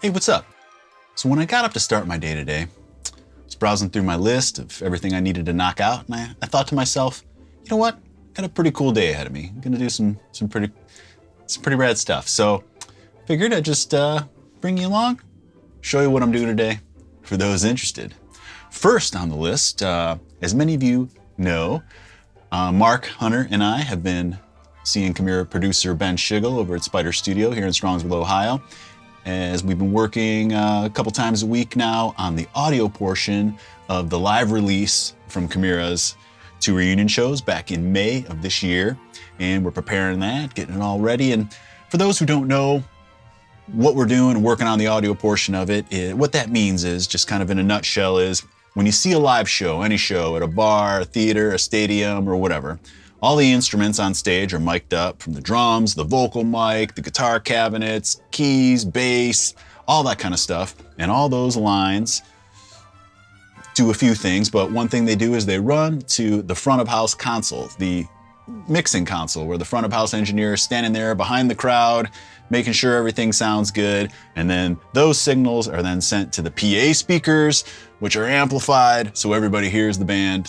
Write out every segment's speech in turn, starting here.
Hey, what's up? So when I got up to start my day today, I was browsing through my list of everything I needed to knock out, and I thought to myself, you know what? Got a pretty cool day ahead of me. I'm gonna do some pretty rad stuff. So figured I'd just bring you along, show you what I'm doing today for those interested. First on the list, as many of you know, Mark, Hunter, and I have been seeing Chimaira producer Ben Schigel over at Spider Studio here in Strongsville, Ohio, as we've been working a couple times a week now on the audio portion of the live release from Chimaira's 2 reunion shows back in May of this year. And we're preparing that, getting it all ready. And for those who don't know what we're doing, working on the audio portion of it, what that means is, just kind of in a nutshell, is when you see a live show, any show at a bar, a theater, a stadium, or whatever, all the instruments on stage are mic'd up, from the drums, the vocal mic, the guitar cabinets, keys, bass, all that kind of stuff. And all those lines do a few things, but one thing they do is they run to the front of house console, the mixing console, where the front of house engineer is standing there behind the crowd, making sure everything sounds good. And then those signals are then sent to the PA speakers, which are amplified so everybody hears the band,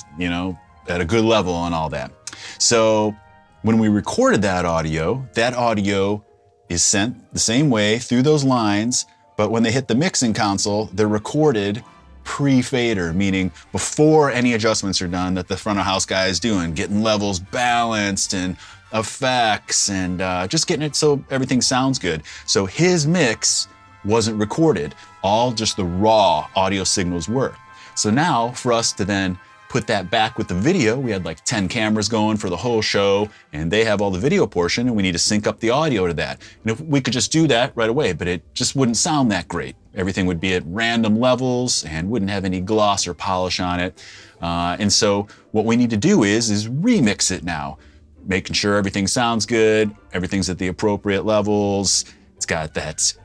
at a good level and all that. So when we recorded that audio is sent the same way through those lines, but when they hit the mixing console, they're recorded pre-fader, meaning before any adjustments are done that the front of house guy is doing, getting levels balanced and effects and just getting it so everything sounds good. So his mix wasn't recorded, all just the raw audio signals were. So now for us to then put that back with the video, we had like 10 cameras going for the whole show, and they have all the video portion, and we need to sync up the audio to that. And if we could just do that right away, but it just wouldn't sound that great. Everything would be at random levels and wouldn't have any gloss or polish on it. And so what we need to do is remix it now, making sure everything sounds good, everything's at the appropriate levels. It's got that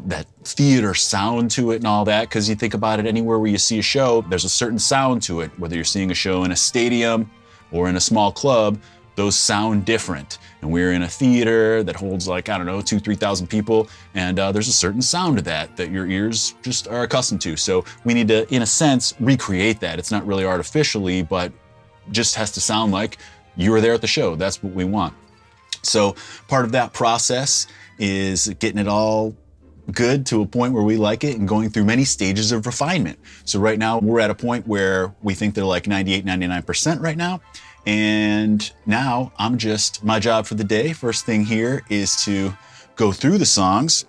that theater sound to it and all that, because you think about it, anywhere where you see a show, there's a certain sound to it. Whether you're seeing a show in a stadium or in a small club, those sound different. And we're in a theater that holds 2,000, 3,000 people, and there's a certain sound to that your ears just are accustomed to. So we need to, in a sense, recreate that. It's not really artificially, but just has to sound like you were there at the show. That's what we want. So part of that process is getting it all good to a point where we like it and going through many stages of refinement. So right now we're at a point where we think they're like 98, 99% right now. And now my job for the day, first thing here, is to go through the songs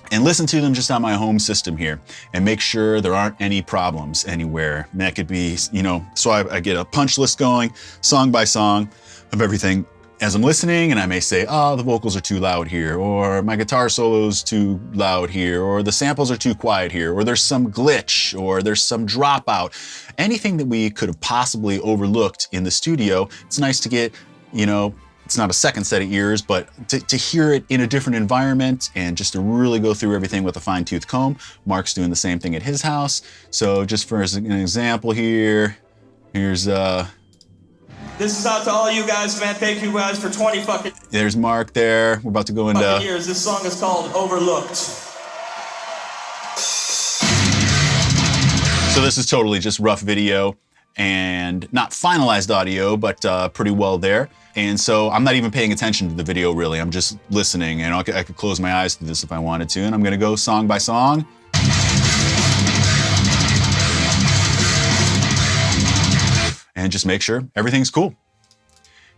and listen to them just on my home system here and make sure there aren't any problems anywhere. And that could be, so I get a punch list going, song by song, of everything as I'm listening, and I may say, the vocals are too loud here, or my guitar solo's too loud here, or the samples are too quiet here, or there's some glitch, or there's some dropout. Anything that we could have possibly overlooked in the studio, it's nice to get, it's not a second set of ears, but to hear it in a different environment and just to really go through everything with a fine-tooth comb. Mark's doing the same thing at his house. So just for an example here's this is out to all you guys, man. Thank you guys for 20 fucking... There's Mark there. We're about to go into... years. This song is called Overlooked. So this is totally just rough video and not finalized audio, but pretty well there. And so I'm not even paying attention to the video, really. I'm just listening, and I could close my eyes to this if I wanted to. And I'm gonna go song by song. And just make sure everything's cool.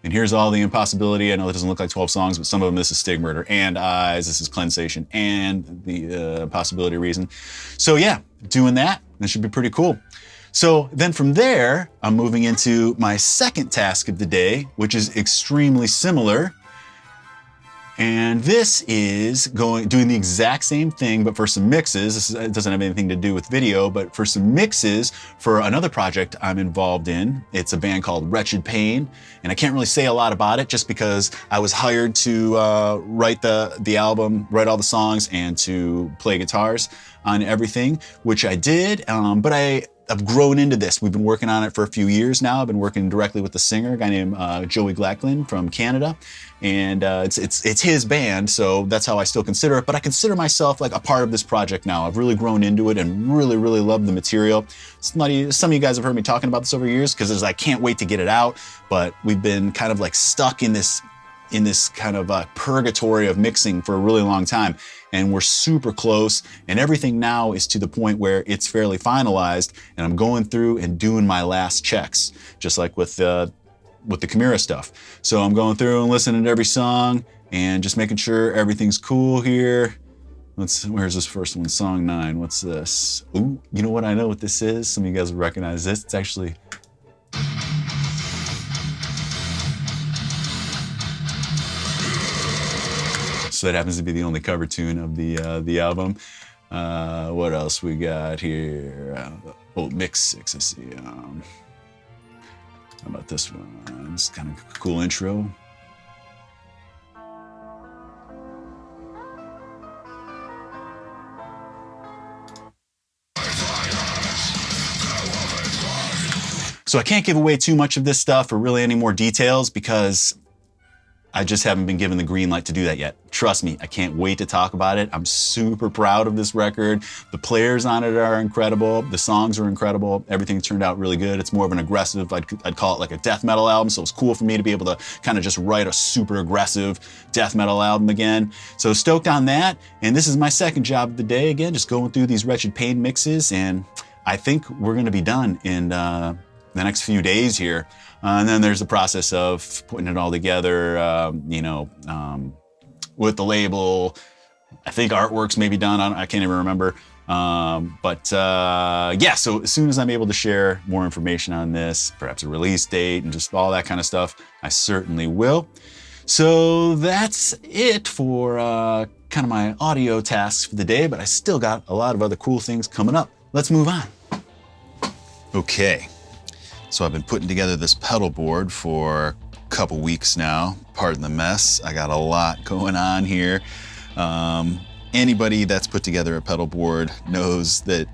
And here's all the impossibility. I know it doesn't look like 12 songs, but some of them, this is Stig Murder and Eyes, this is Cleansation, and the Possibility Reason. So yeah, doing that should be pretty cool. So then from there, I'm moving into my second task of the day, which is extremely similar. And this is doing the exact same thing, but for some mixes. It doesn't have anything to do with video, but for some mixes for another project I'm involved in. It's a band called Wretched Pain, and I can't really say a lot about it just because I was hired to write the album, write all the songs, and to play guitars on everything, which I did. But I I've grown into this. We've been working on it for a few years now. I've been working directly with the singer, a guy named Joey Glacklin from Canada, and it's his band, so that's how I still consider it. But I consider myself like a part of this project now. I've really grown into it and really, really love the material. Some of you guys have heard me talking about this over years because I can't wait to get it out. But we've been kind of like stuck in this kind of purgatory of mixing for a really long time, and we're super close, and everything now is to the point where it's fairly finalized, and I'm going through and doing my last checks, just like with the Chimaira stuff. So I'm going through and listening to every song and just making sure everything's cool here. Where's this first one? Song 9. What's this? Ooh, you know what? I know what this is. Some of you guys will recognize this. It's actually... So that happens to be the only cover tune of the album. What else we got here? Mix 6, I see. How about this one? It's kind of a cool intro. So I can't give away too much of this stuff or really any more details because I just haven't been given the green light to do that yet. Trust me, I can't wait to talk about it. I'm super proud of this record. The players on it are incredible. The songs are incredible. Everything turned out really good. It's more of an aggressive, I'd call it like a death metal album. So it's cool for me to be able to kind of just write a super aggressive death metal album again. So stoked on that. And this is my second job of the day. Again, just going through these Wretched Pain mixes. And I think we're gonna be done in the next few days here. And then there's the process of putting it all together, with the label. I think artwork's maybe done. I can't even remember. Yeah, so as soon as I'm able to share more information on this, perhaps a release date and just all that kind of stuff, I certainly will. So that's it for kind of my audio tasks for the day, but I still got a lot of other cool things coming up. Let's move on. Okay. So I've been putting together this pedal board for a couple weeks now. Pardon the mess. I got a lot going on here. Anybody that's put together a pedal board knows that,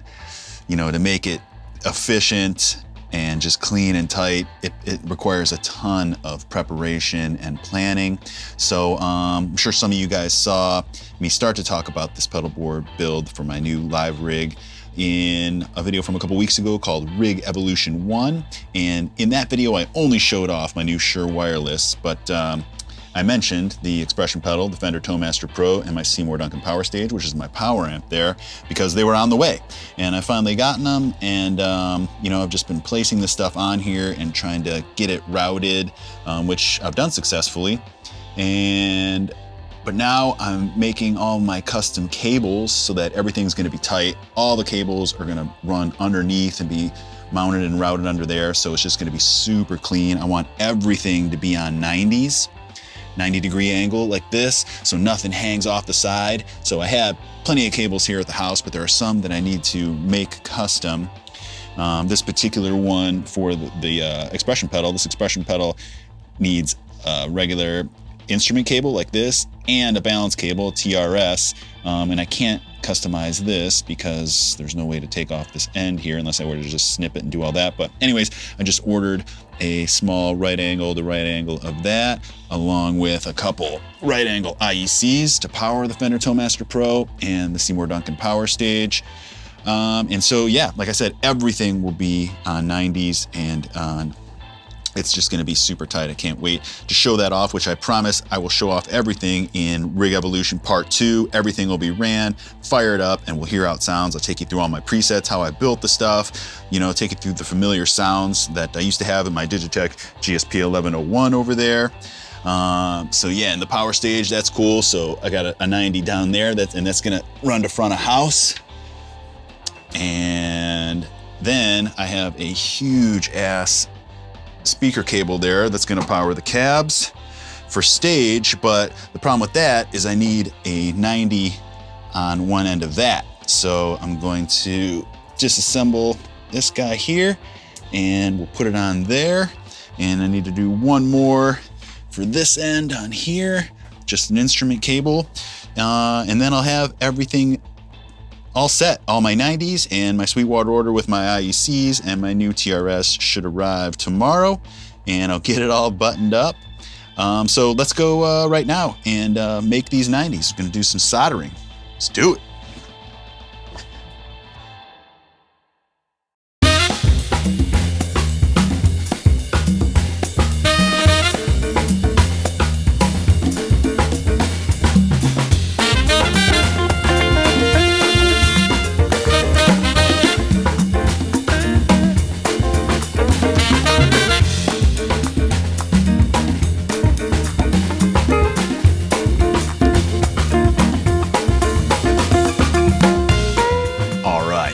to make it efficient and just clean and tight, it requires a ton of preparation and planning. So I'm sure some of you guys saw me start to talk about this pedal board build for my new live rig in a video from a couple weeks ago called Rig Evolution 1. And in that video, I only showed off my new Shure wireless, but I mentioned the expression pedal, the Fender Toemaster Pro, and my Seymour Duncan Power Stage, which is my power amp there, because they were on the way. And I finally gotten them, and I've just been placing this stuff on here and trying to get it routed, which I've done successfully. But now I'm making all my custom cables so that everything's gonna be tight. All the cables are gonna run underneath and be mounted and routed under there, so it's just gonna be super clean. I want everything to be on 90s, 90-degree angle like this, so nothing hangs off the side. So I have plenty of cables here at the house, but there are some that I need to make custom. This particular one for the expression pedal, this expression pedal needs a regular instrument cable like this and a balance cable, TRS, and I can't customize this because there's no way to take off this end here unless I were to just snip it and do all that. But anyways, I just ordered a small right angle of that, along with a couple right angle IECs to power the Fender Toemaster Pro and the Seymour Duncan Power Stage. And so, yeah, like I said, everything will be on 90s and on. It's just gonna be super tight. I can't wait to show that off, which I promise I will show off everything in Rig Evolution Part 2. Everything will be ran, fired up, and we'll hear how it sounds. I'll take you through all my presets, how I built the stuff, take you through the familiar sounds that I used to have in my Digitech GSP 1101 over there. So yeah, and the power stage, that's cool. So I got a 90 down there, and that's gonna run to front of house. And then I have a huge ass speaker cable there that's going to power the cabs for stage, but the problem with that is I need a 90 on one end of that. So I'm going to disassemble this guy here and we'll put it on there, and I need to do one more for this end on here, just an instrument cable, and then I'll have everything all set. All my 90s and my Sweetwater order with my IECs and my new TRS should arrive tomorrow, and I'll get it all buttoned up. So let's go right now and make these 90s. We're gonna do some soldering. Let's do it.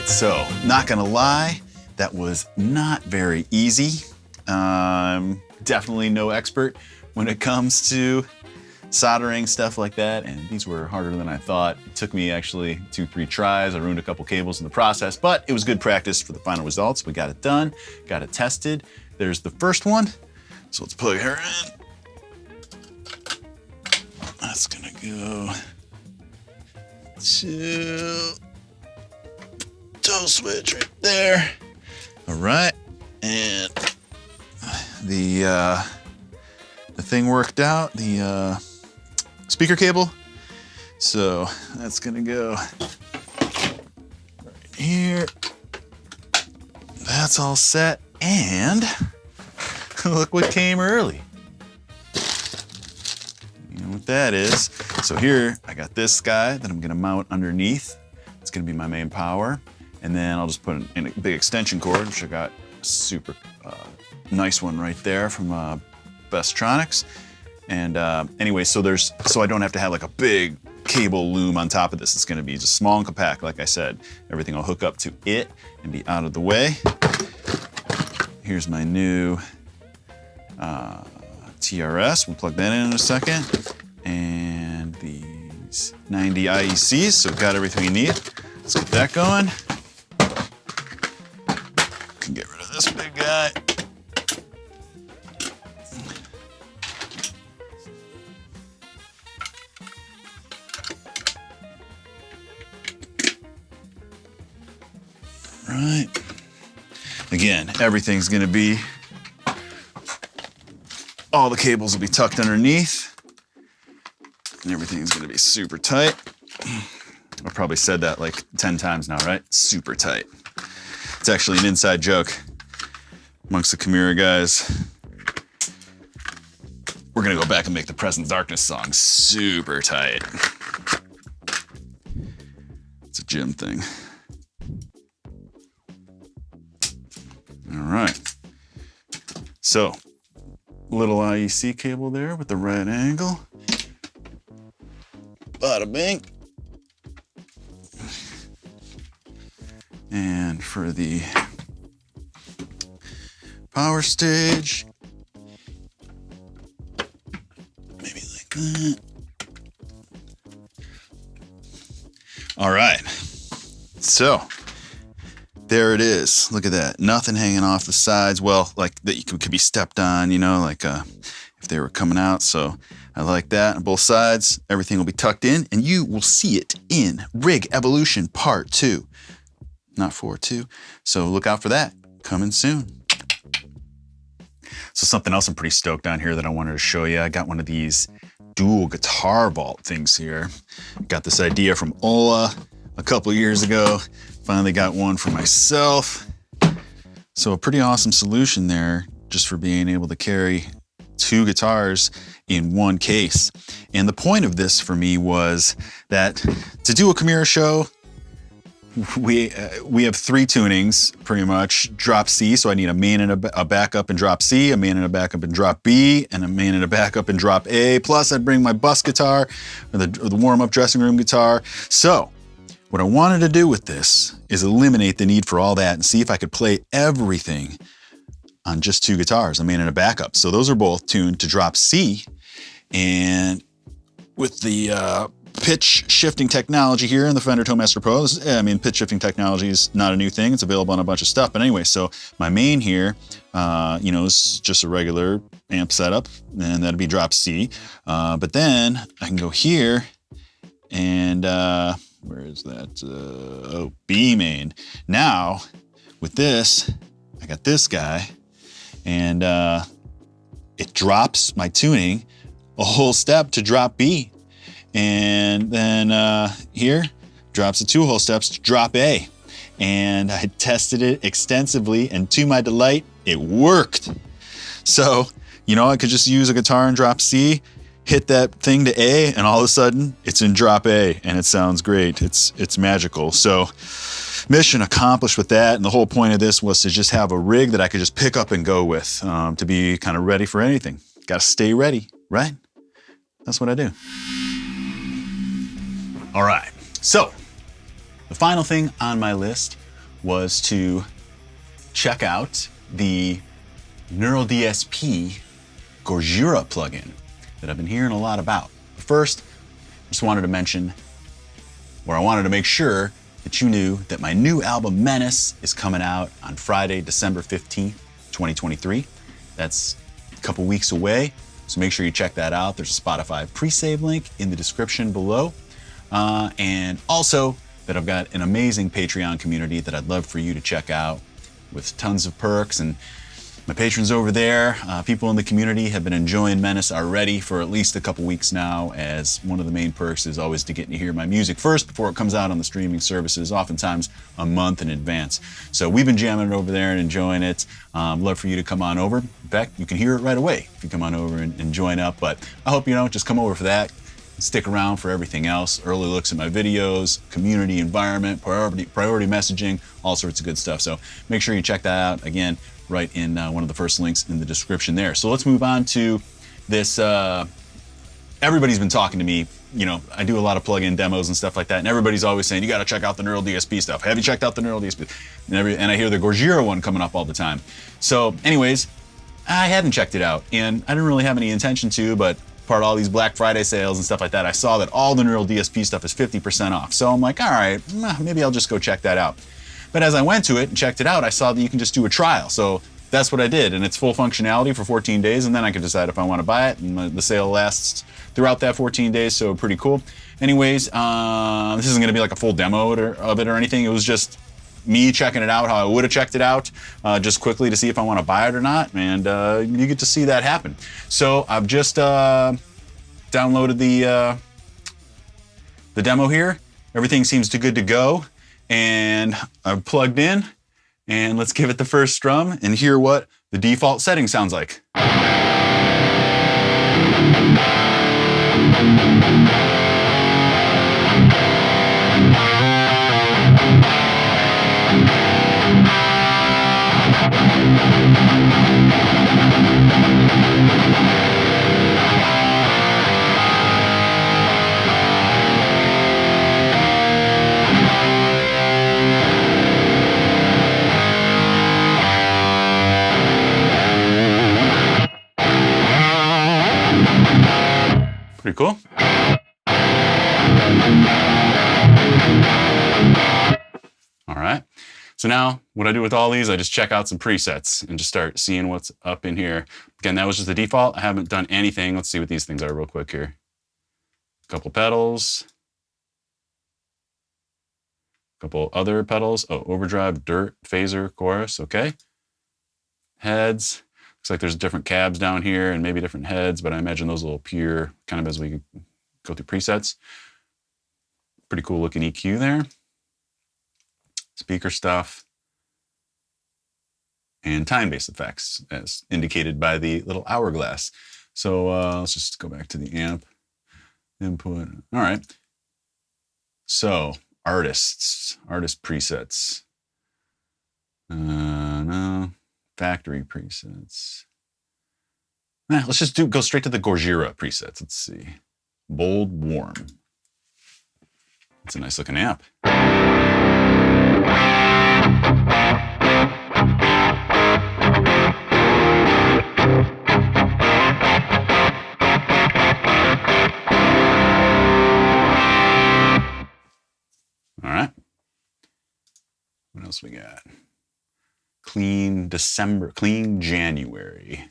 So, not gonna lie, that was not very easy. Definitely no expert when it comes to soldering, stuff like that, and these were harder than I thought. It took me actually 2-3 tries. I ruined a couple cables in the process, but it was good practice for the final results. We got it done, got it tested. There's the first one. So let's plug her in. That's gonna go to toe switch right there. All right, and the thing worked out, the speaker cable. So that's gonna go right here. That's all set, and look what came early. You know what that is. So here I got this guy that I'm gonna mount underneath. It's gonna be my main power. And then I'll just put in a big extension cord, which I got a super nice one right there from Bestronix. And anyway, so I don't have to have like a big cable loom on top of this. It's gonna be just small and compact, like I said. Everything will hook up to it and be out of the way. Here's my new TRS. We'll plug that in a second. And these 90 IECs, so we've got everything you need. Let's get that going. Can get rid of this big guy. Right. Again, everything's gonna be, all the cables will be tucked underneath, and everything's gonna be super tight. I've probably said that like 10 times now, right? Super tight. It's actually an inside joke amongst the Chimaira guys. We're gonna go back and make the Present Darkness song super tight. It's a Jim thing. All right. So, little IEC cable there with the right angle. Bada bing. And for the power stage, maybe like that. All right, so there it is. Look at that, nothing hanging off the sides. Well, like that could be stepped on, you know, like if they were coming out. So I like that on both sides. Everything will be tucked in, and you will see it in Rig Evolution Part 2. Not 4-2. So look out for that. Coming soon. So something else I'm pretty stoked on here that I wanted to show you. I got one of these dual guitar vault things here. Got this idea from Ola a couple years ago. Finally got one for myself. So a pretty awesome solution there just for being able to carry 2 guitars in one case. And the point of this for me was that to do a Chimaira show, we have 3 tunings pretty much. Drop C, so I need a main and a backup in drop C, a main and a backup in drop B, and a main and a backup in drop A. Plus I'd bring my bus guitar or the warm-up dressing room guitar. So what I wanted to do with this is eliminate the need for all that and see if I could play everything on just 2 guitars, a main and a backup. So those are both tuned to drop C, and with the pitch shifting technology here in the Fender Toadmaster Pro. Pitch shifting technology is not a new thing. It's available on a bunch of stuff. But anyway, so my main here, is just a regular amp setup, and that'd be drop C. But then I can go here and Where is that? Oh, B main. Now, with this, I got this guy, and it drops my tuning a whole step to drop B. And then here, drops it 2 whole steps to drop A. And I tested it extensively, and to my delight, it worked. So, you know, I could just use a guitar and drop C, hit that thing to A, and all of a sudden, it's in drop A, and it sounds great. It's magical. So, mission accomplished with that, and the whole point of this was to just have a rig that I could just pick up and go with, to be kind of ready for anything. Got to stay ready, right? That's what I do. All right, so the final thing on my list was to check out the Neural DSP Gojira plugin that I've been hearing a lot about. But first, I just wanted to mention, or I wanted to make sure that you knew that my new album Menace is coming out on Friday, December 15th, 2023. That's a couple weeks away, so make sure you check that out. There's a Spotify pre-save link in the description below. And also that I've got an amazing Patreon community that I'd love for you to check out with tons of perks. And my patrons over there, people in the community have been enjoying Menace already for at least a couple weeks now, as one of the main perks is always to get to hear my music first before it comes out on the streaming services, oftentimes a month in advance. So we've been jamming it over there and enjoying it. Love for you to come on over. In fact, you can hear it right away if you come on over and join up. But I hope you don't just come over for that. Stick around for everything else, early looks at my videos, community environment, priority messaging, all sorts of good stuff. So make sure you check that out, again, right in one of the first links in the description there. So let's move on to this. Everybody's been talking to me. You know, I do a lot of plugin demos and stuff like that, and everybody's always saying, you got to check out the Neural DSP stuff. Have you checked out the Neural DSP? And I hear the Gojira one coming up all the time. So anyways, I hadn't checked it out, and I didn't really have any intention to, but part of all these Black Friday sales and stuff like that, I saw that all the Neural DSP stuff is 50% off. So I'm like, all right, maybe I'll just go check that out. But as I went to it and checked it out, I saw that you can just do a trial. So that's what I did, and it's full functionality for 14 days, and then I could decide if I want to buy it, and the sale lasts throughout that 14 days, so pretty cool. Anyways, this isn't going to be like a full demo of it or anything. It was just me checking it out how I would have checked it out, just quickly to see if I want to buy it or not, and you get to see that happen. So I've just downloaded the demo here. Everything seems good to go, and I've plugged in, and let's give it the first strum and hear what the default setting sounds like. Pretty cool. All right. So now what I do with all these, I just check out some presets and just start seeing what's up in here. Again, that was just the default. I haven't done anything. Let's see what these things are real quick here. A couple pedals. A couple other pedals. Oh, overdrive, dirt, phaser, chorus. Okay. Heads. Looks like there's different cabs down here and maybe different heads, but I imagine those will appear kind of as we go through presets. Pretty cool looking EQ there. Speaker stuff. And time-based effects as indicated by the little hourglass. So let's just go back to the amp input. All right. So artist presets. No. Factory presets. Let's just go straight to the Gojira presets. Let's see. Bold, warm. It's a nice looking amp. All right. What else we got? Clean December, clean January.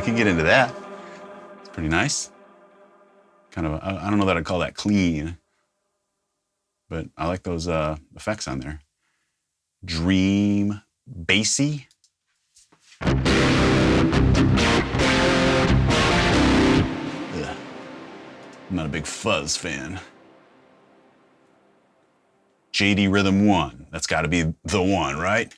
can get into that. It's pretty nice. Kind of, I don't know that I'd call that clean, but I like those effects on there. Dream bassy. Ugh. I'm not a big fuzz fan. JD Rhythm 1. That's got to be the one, right?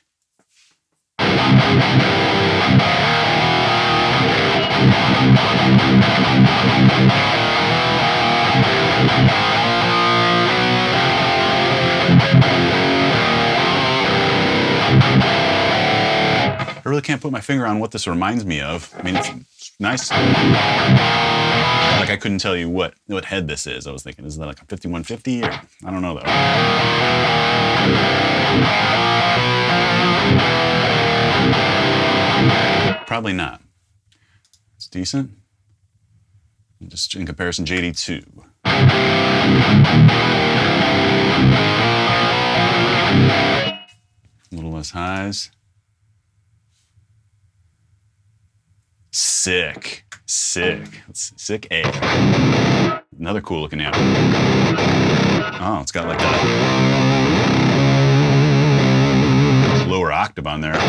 I really can't put my finger on what this reminds me of. I mean, it's nice. Like, I couldn't tell you what head this is. I was thinking, is that like a 5150? Or, I don't know, though. Probably not. It's decent. Just in comparison, JD2. A little less highs. Sick. Sick A. Another cool looking amp. Oh, it's got like a lower octave on there.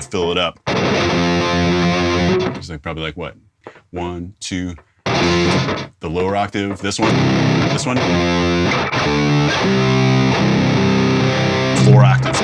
Fill it up. It's like probably like what? 1, 2, the lower octave, this one, 4 octaves.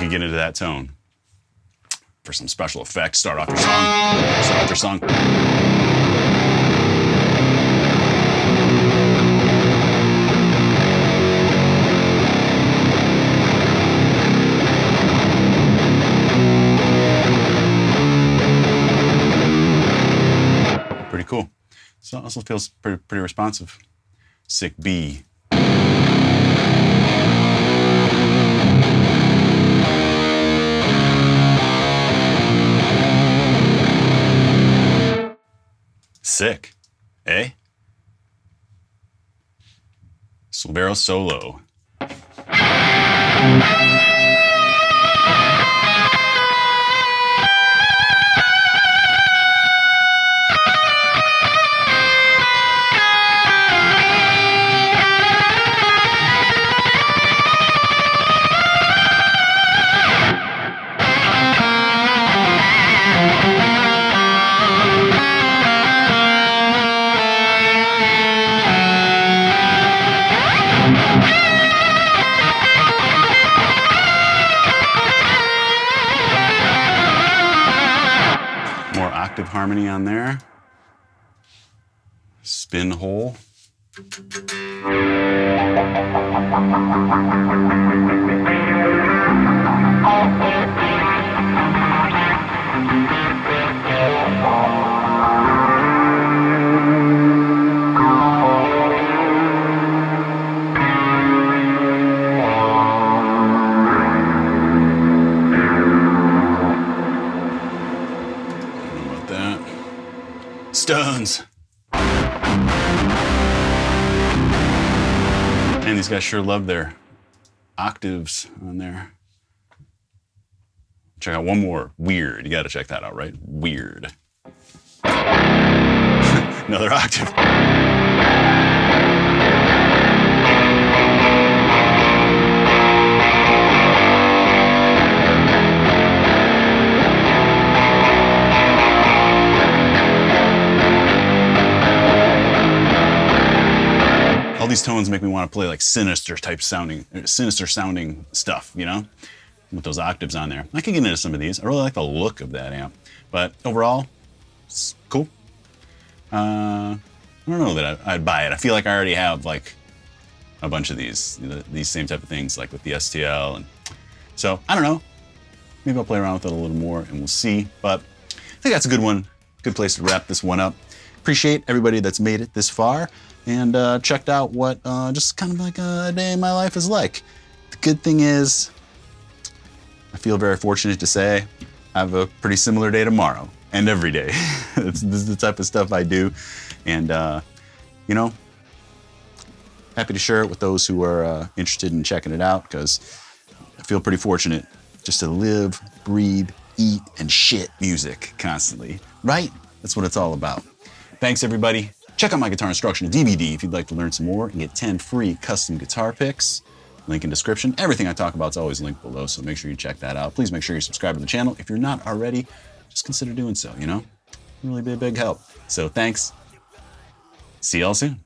Get into that tone for some special effects. Start off your song. Pretty cool. So it also feels pretty responsive. Sick B. Sick, eh? Silvero solo. Octave harmony on there. Spin hole. Stones. And these guys sure love their octaves on there. Check out one more. Weird. You got to check that out, right? Weird. Another octave. these tones make me want to play like sinister sounding stuff, you know, with those octaves on there. I can get into some of these. I really like the look of that amp, but overall, it's cool. I don't know that I'd buy it. I feel like I already have like a bunch of these same type of things, like with the STL, and so I don't know. Maybe I'll play around with it a little more and we'll see. But I think that's a good one. Good place to wrap this one up. Appreciate everybody that's made it this far and checked out what just kind of like a day in my life is like. The good thing is, I feel very fortunate to say I have a pretty similar day tomorrow and every day. This is the type of stuff I do. And, you know, happy to share it with those who are interested in checking it out, because I feel pretty fortunate just to live, breathe, eat, and shit music constantly, right? That's what it's all about. Thanks, everybody. Check out my guitar instructional DVD if you'd like to learn some more and get 10 free custom guitar picks. Link in description. Everything I talk about is always linked below, so make sure you check that out. Please make sure you subscribe to the channel. If you're not already, just consider doing so, you know? It'd really be a big help. So thanks. See y'all soon.